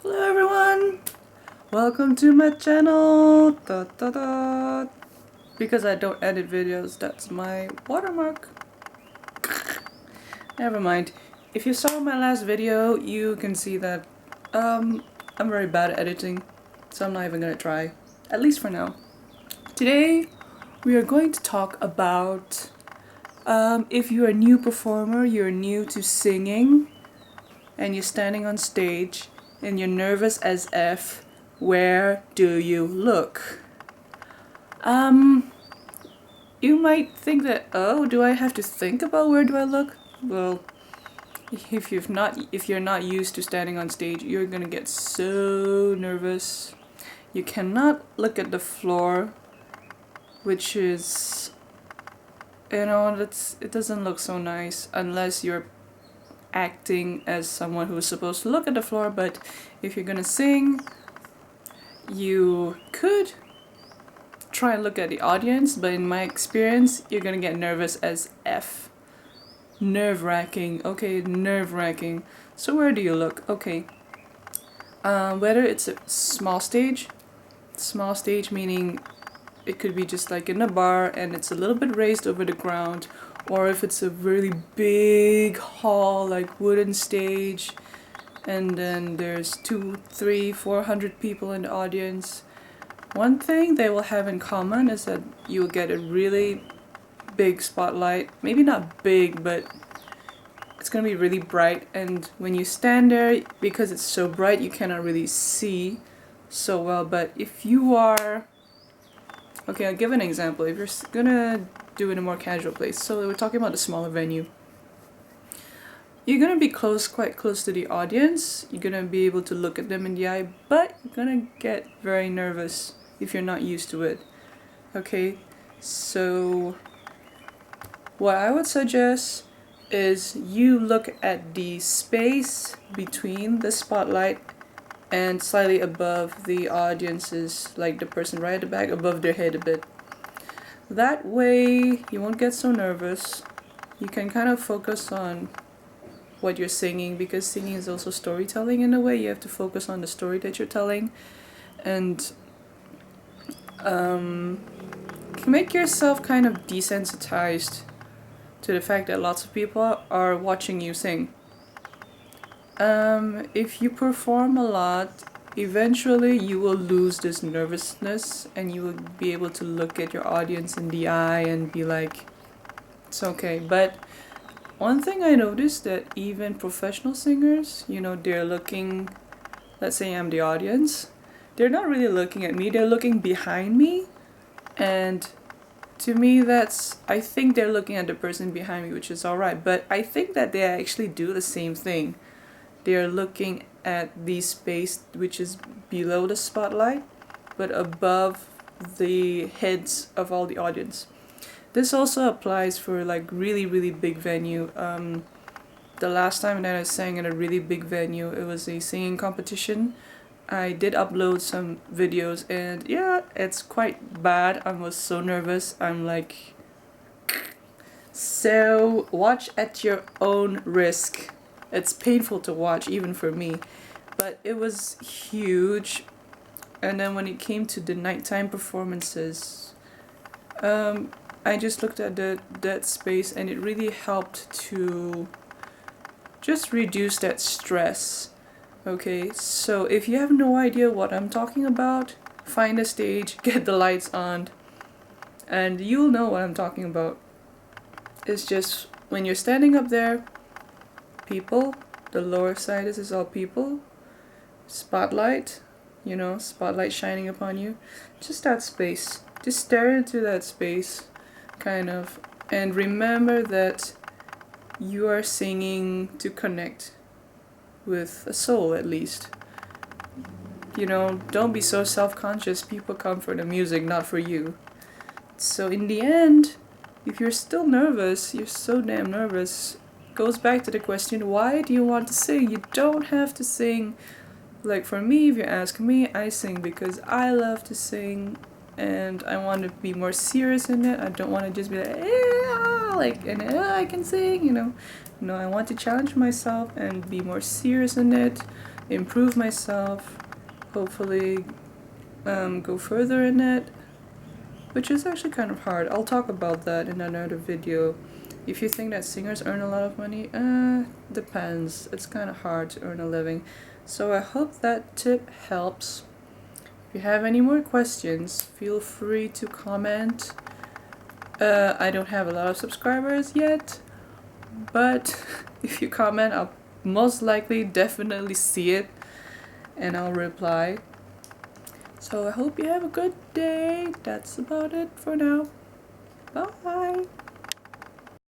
Hello everyone! Welcome to my channel! Da, da, da. Because I don't edit videos, that's my watermark. Never mind. If you saw my last video, you can see that I'm very bad at editing, so I'm not even gonna try. At least for now. Today, we are going to talk about if you're a new performer, you're new to singing, and you're standing on stage, and you're nervous as F, where do you look? You might think that, oh, do I have to think about where do I look? Well, if you're not used to standing on stage, you're gonna get so nervous. You cannot look at the floor, which is, it doesn't look so nice unless you're acting as someone who is supposed to look at the floor. But if you're gonna sing, you could try and look at the audience, but in my experience, you're gonna get nervous as F. Nerve-wracking. Okay, nerve-wracking. So where do you look? Okay. Whether it's a small stage meaning it could be just like in a bar and it's a little bit raised over the ground, or if it's a really big hall, like wooden stage, and then there's 200, 300, 400 people in the audience. One thing they will have in common is that you'll get a really big spotlight. Maybe not big, but it's gonna be really bright, and when you stand there, because it's so bright, you cannot really see so well. But if you are... Okay, I'll give an example. If you're gonna do it in a more casual place, so we're talking about a smaller venue. You're gonna be quite close to the audience, you're gonna be able to look at them in the eye, but you're gonna get very nervous if you're not used to it. Okay, so what I would suggest is you look at the space between the spotlight and slightly above the audience's, like the person right at the back, above their head a bit. That way you won't get so nervous. You can kind of focus on what you're singing, because singing is also storytelling in a way. You have to focus on the story that you're telling, and make yourself kind of desensitized to the fact that lots of people are watching you sing. If you perform a lot, eventually you will lose this nervousness and you will be able to look at your audience in the eye and be like, it's okay. But one thing I noticed, that even professional singers, they're looking, let's say I'm the audience, they're not really looking at me, they're looking behind me. And to me, I think they're looking at the person behind me, which is alright. But I think that they actually do the same thing. They're looking at the space which is below the spotlight, but above the heads of all the audience. This also applies for like really, really big venue. The last time that I sang at a really big venue, it was a singing competition. I did upload some videos, and yeah, it's quite bad. I was so nervous. I'm like... So watch at your own risk. It's painful to watch, even for me. But it was huge. And then when it came to the nighttime performances, I just looked at that space, and it really helped to just reduce that stress. Okay, so if you have no idea what I'm talking about, find a stage, get the lights on, and you'll know what I'm talking about. It's just when you're standing up there, people, the lower side, this is all people, spotlight, spotlight shining upon you, just that space. Just stare into that space, kind of, and remember that you are singing to connect with a soul, at least. Don't be so self-conscious. People come for the music, not for you. So in the end, if you're still nervous, you're so damn nervous, goes back to the question, why do you want to sing? You don't have to sing. Like for me, if you ask me, I sing because I love to sing, and I want to be more serious in it. I don't want to just be like, I can sing, No, I want to challenge myself and be more serious in it. improve myself, hopefully go further in it, which is actually kind of hard. I'll talk about that in another video. If you think that singers earn a lot of money, depends. It's kind of hard to earn a living. So I hope that tip helps. If you have any more questions, feel free to comment. I don't have a lot of subscribers yet, but if you comment, I'll most likely definitely see it and I'll reply. So I hope you have a good day. That's about it for now. Bye!